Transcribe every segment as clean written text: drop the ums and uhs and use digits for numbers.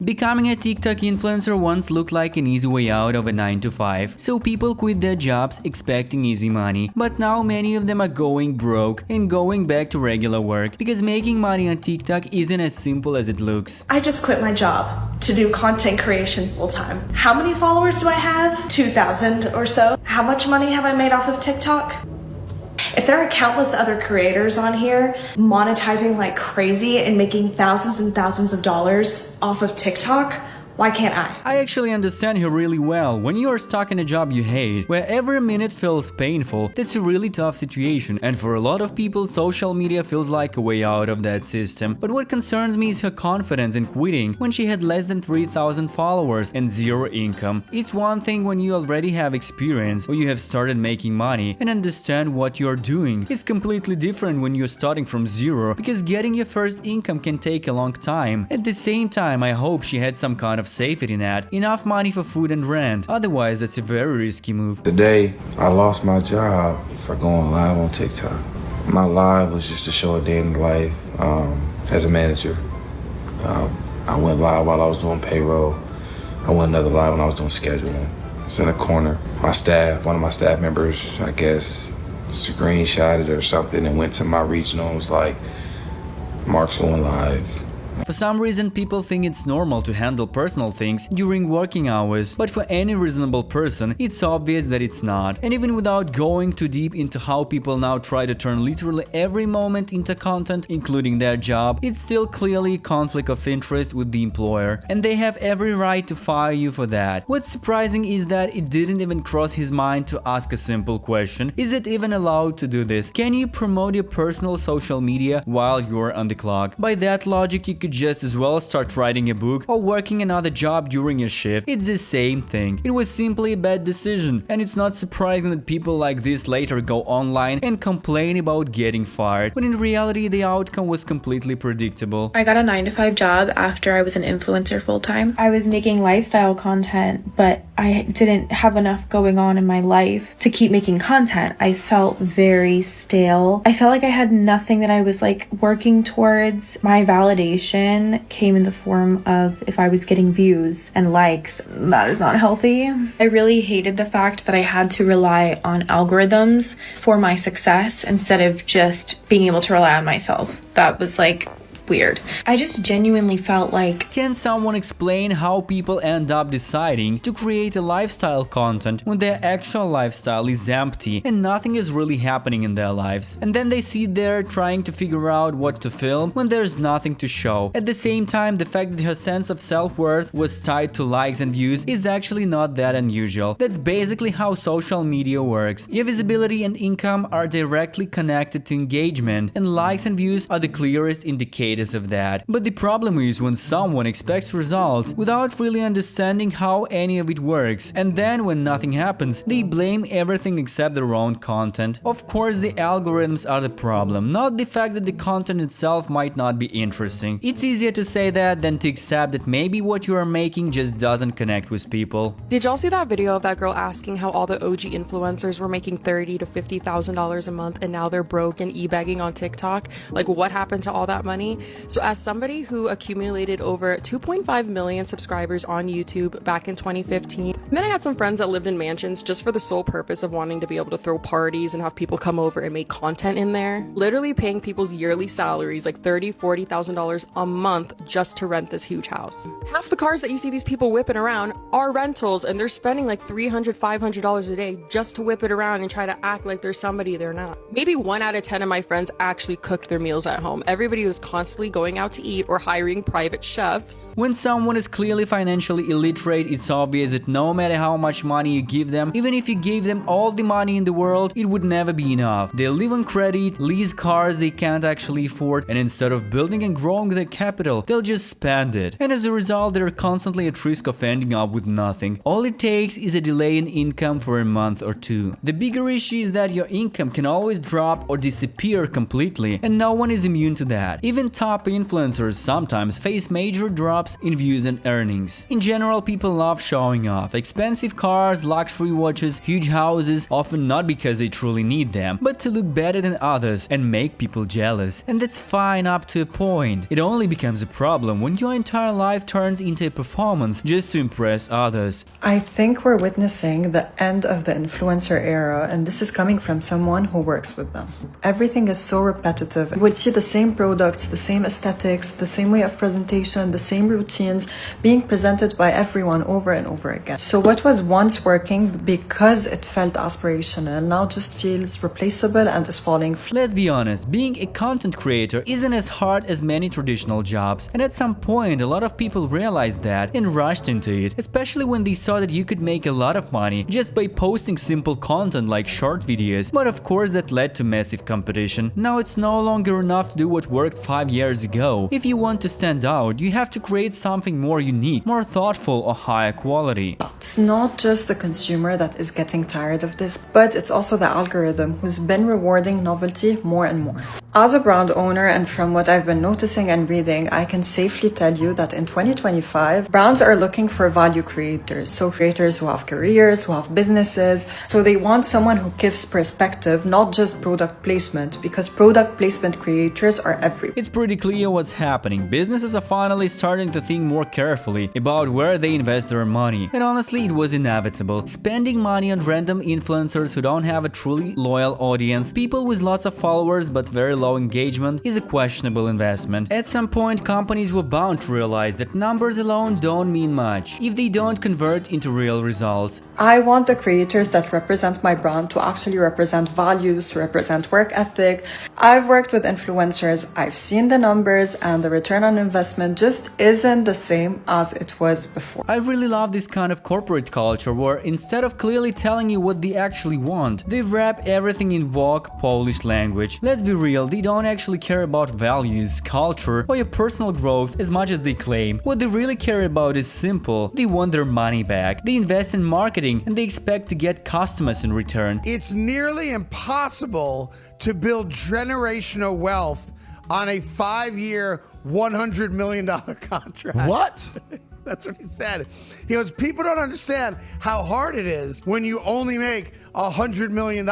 Becoming a TikTok influencer once looked like an easy way out of a 9 to 5, so people quit their jobs expecting easy money. But now many of them are going broke and going back to regular work because making money on TikTok isn't as simple as it looks. I just quit my job to do content creation full-time. How many followers do I have? 2,000 or so. How much money have I made off of TikTok? If there are countless other creators on here monetizing like crazy and making thousands and thousands of dollars off of TikTok, why can't I? I actually understand her really well. When you are stuck in a job you hate, where every minute feels painful, that's a really tough situation, and for a lot of people, social media feels like a way out of that system. But what concerns me is her confidence in quitting when she had less than 3,000 followers and zero income. It's one thing when you already have experience or you have started making money and understand what you're doing. It's completely different when you're starting from zero, because getting your first income can take a long time. At the same time, I hope she had some kind of safety net, enough money for food and rent. Otherwise, that's a very risky move. Today, I lost my job for going live on TikTok. My live was just to show a day in the life as a manager. I went live while I was doing payroll. I went another live when I was doing scheduling. It's in a corner. One of my staff members, I guess, screenshotted it or something and went to my regional and was like, Mark's going live. For some reason, people think it's normal to handle personal things during working hours, but for any reasonable person, it's obvious that it's not. And even without going too deep into how people now try to turn literally every moment into content, including their job, it's still clearly a conflict of interest with the employer, and they have every right to fire you for that. What's surprising is that it didn't even cross his mind to ask a simple question: is it even allowed to do this? Can you promote your personal social media while you're on the clock? By that logic, you could just as well start writing a book or working another job during your shift. It's the same thing. It was simply a bad decision, and it's not surprising that people like this later go online and complain about getting fired, when in reality the outcome was completely predictable. I got a 9 to 5 job after I was an influencer full-time. I was making lifestyle content, but I didn't have enough going on in my life to keep making content. I felt very stale. I felt like I had nothing that I was like working towards. My validation came in the form of if I was getting views and likes. That is not healthy. I really hated the fact that I had to rely on algorithms for my success instead of just being able to rely on myself. That was like weird. I just genuinely felt like, can someone explain how people end up deciding to create a lifestyle content when their actual lifestyle is empty and nothing is really happening in their lives? And then they sit there trying to figure out what to film when there's nothing to show. At the same time, the fact that her sense of self-worth was tied to likes and views is actually not that unusual. That's basically how social media works. Your visibility and income are directly connected to engagement, and likes and views are the clearest indicators of that. But the problem is when someone expects results without really understanding how any of it works, and then when nothing happens, they blame everything except their own content. Of course, the algorithms are the problem, not the fact that the content itself might not be interesting. It's easier to say that than to accept that maybe what you are making just doesn't connect with people. Did y'all see that video of that girl asking how all the OG influencers were making $30,000 to $50,000 a month and now they're broke and e-begging on TikTok? Like, what happened to all that money? So as somebody who accumulated over 2.5 million subscribers on YouTube back in 2015, and then I had some friends that lived in mansions just for the sole purpose of wanting to be able to throw parties and have people come over and make content in there, literally paying people's yearly salaries like $30,000, $40,000 a month just to rent this huge house. Half the cars that you see these people whipping around are rentals, and they're spending like $300, $500 a day just to whip it around and try to act like they're somebody they're not. Maybe 1 out of 10 of my friends actually cooked their meals at home. Everybody was constantly going out to eat or hiring private chefs. When someone is clearly financially illiterate, it's obvious that no matter how much money you give them, even if you gave them all the money in the world, it would never be enough. They live on credit, lease cars they can't actually afford, and instead of building and growing their capital, they'll just spend it. And as a result, they're constantly at risk of ending up with nothing. All it takes is a delay in income for a month or two. The bigger issue is that your income can always drop or disappear completely, and no one is immune to that. Even top influencers sometimes face major drops in views and earnings. In general, people love showing off expensive cars, luxury watches, huge houses, often not because they truly need them, but to look better than others and make people jealous. And that's fine up to a point. It only becomes a problem when your entire life turns into a performance just to impress others. I think we're witnessing the end of the influencer era, and this is coming from someone who works with them. Everything is so repetitive. You would see the same products, the same aesthetics, the same way of presentation, the same routines being presented by everyone over and over again. So what was once working because it felt aspirational now just feels replaceable and is falling flat. Let's be honest, being a content creator isn't as hard as many traditional jobs, and at some point a lot of people realized that and rushed into it, especially when they saw that you could make a lot of money just by posting simple content like short videos. But of course that led to massive competition. Now it's no longer enough to do what worked 5 years ago. If you want to stand out, you have to create something more unique, more thoughtful or higher quality. It's not just the consumer that is getting tired of this, but it's also the algorithm who's been rewarding novelty more and more. As a brand owner, and from what I've been noticing and reading, I can safely tell you that in 2025, brands are looking for value creators. So creators who have careers, who have businesses. So they want someone who gives perspective, not just product placement, because product placement creators are everywhere. It's pretty clear what's happening. Businesses are finally starting to think more carefully about where they invest their money. And honestly, it was inevitable. Spending money on random influencers who don't have a truly loyal audience, people with lots of followers but very low engagement, is a questionable investment. At some point, companies were bound to realize that numbers alone don't mean much if they don't convert into real results. I want the creators that represent my brand to actually represent values, to represent work ethic. I've worked with influencers, I've seen the numbers, and the return on investment just isn't the same as it was before. I really love this kind of corporate culture where instead of clearly telling you what they actually want, they wrap everything in vague, polished language. Let's be real, they don't actually care about values, culture, or your personal growth as much as they claim. What they really care about is simple. They want their money back. They invest in marketing and they expect to get customers in return. It's nearly impossible to build generational wealth on a 5-year, $100 million contract. What? That's what he said. He goes, people don't understand how hard it is when you only make $100 million.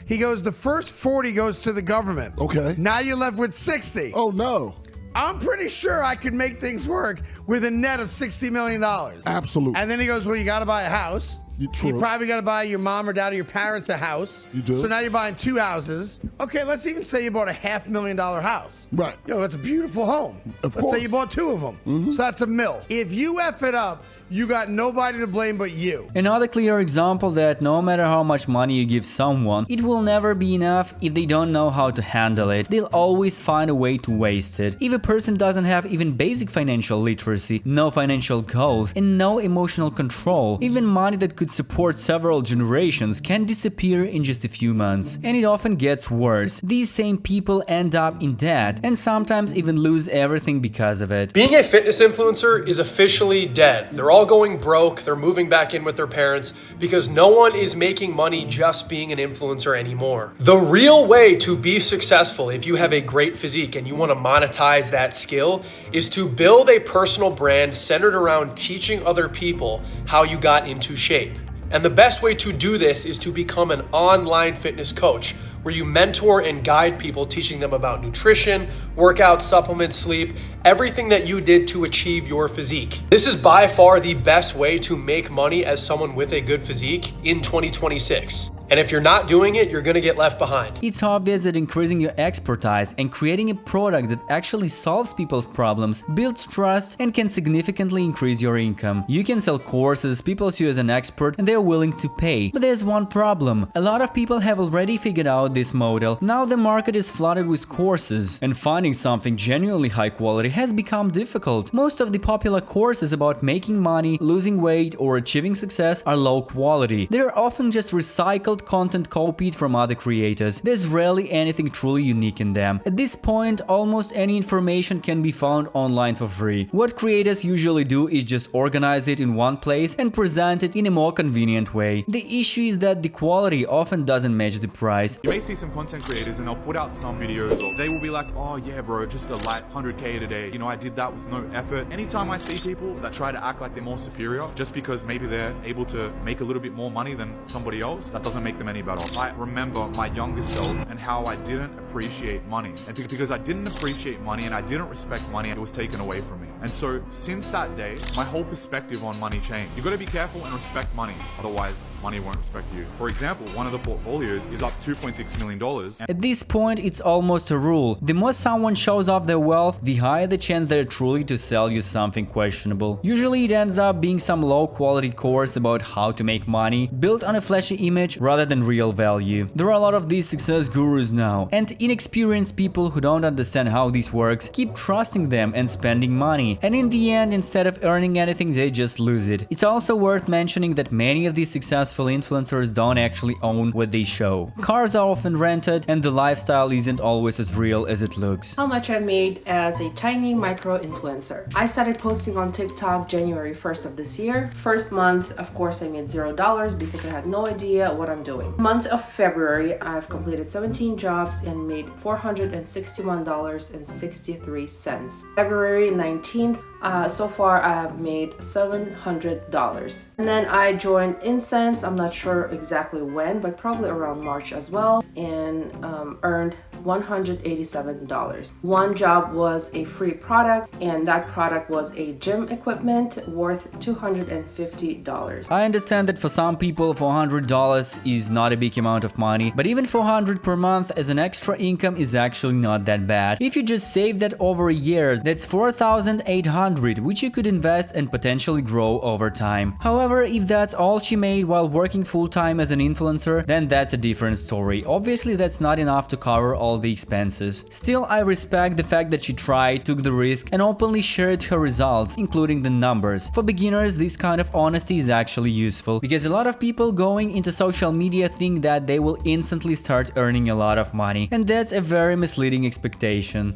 He goes, the first 40 goes to the government. Okay. Now you're left with 60. Oh, no. I'm pretty sure I could make things work with a net of $60 million. Absolutely. And then he goes, well, you got to buy a house. True. You probably got to buy your mom or dad or your parents a house. You do. So now you're buying 2 houses. Okay, let's even say you bought a $500,000 house. Right. Yo, that's a beautiful home. Of Let's course. say you bought 2 of them. Mm-hmm. So that's $1 million. If you F it up, you got nobody to blame but you. Another clear example that no matter how much money you give someone, it will never be enough if they don't know how to handle it. They'll always find a way to waste it. If a person doesn't have even basic financial literacy, no financial goals, and no emotional control, even money that could support several generations can disappear in just a few months. And it often gets worse. These same people end up in debt and sometimes even lose everything because of it. Being a fitness influencer is officially dead. They're all going broke, they're moving back in with their parents because no one is making money just being an influencer anymore. The real way to be successful if you have a great physique and you want to monetize that skill is to build a personal brand centered around teaching other people how you got into shape. And the best way to do this is to become an online fitness coach where you mentor and guide people, teaching them about nutrition, workout, supplements, sleep, everything that you did to achieve your physique. This is by far the best way to make money as someone with a good physique in 2026. And if you're not doing it, you're gonna get left behind. It's obvious that increasing your expertise and creating a product that actually solves people's problems builds trust and can significantly increase your income. You can sell courses, people see you as an expert, and they're willing to pay. But there's one problem. A lot of people have already figured out this model. Now the market is flooded with courses, and finding something genuinely high quality has become difficult. Most of the popular courses about making money, losing weight, or achieving success are low quality. They're often just recycled recycled content copied from other creators. There's rarely anything truly unique in them. At this point, almost any information can be found online for free. What creators usually do is just organize it in one place and present it in a more convenient way. The issue is that the quality often doesn't match the price. You may see some content creators and they'll put out some videos, or they will be like, oh yeah bro, just a light 100k today, you know, I did that with no effort. Anytime I see people that try to act like they're more superior just because maybe they're able to make a little bit more money than somebody else, that doesn't make them any better. I remember my younger self and how I didn't appreciate money, and because I didn't appreciate money and I didn't respect money, it was taken away from me. And so since that day, my whole perspective on money changed. You got to be careful and respect money, otherwise money won't respect you. For example, one of the portfolios is up $2.6 million. At this point, it's almost a rule. The more someone shows off their wealth, the higher the chance they're truly to sell you something questionable. Usually it ends up being some low-quality course about how to make money, built on a flashy image rather than real value. There are a lot of these success gurus now, and inexperienced people who don't understand how this works keep trusting them and spending money, and in the end, instead of earning anything, they just lose it. It's also worth mentioning that many of these successful influencers don't actually own what they show. Cars are often rented, and the lifestyle isn't always as real as it looks. How much I made as a tiny micro influencer. I started posting on TikTok January 1st of this year. First month, of course, I made $0 because I had no idea what I'm doing. Month of February, I've completed 17 jobs and made $461.63. February 19th, so far I have made $700. And then I joined Incense, I'm not sure exactly when, but probably around March as well, and earned $187. One job was a free product, and that product was a gym equipment worth $250. I understand that for some people $400 is not a big amount of money, but even $400 per month as an extra income is actually not that bad. If you just save that over a year, that's $4,800, which you could invest and potentially grow over time. However, if that's all she made while working full-time as an influencer, then that's a different story. Obviously, that's not enough to cover all the expenses. Still, I respect the fact that she tried, took the risk, and openly shared her results, including the numbers. For beginners, this kind of honesty is actually useful, because a lot of people going into social media think that they will instantly start earning a lot of money, and that's a very misleading expectation.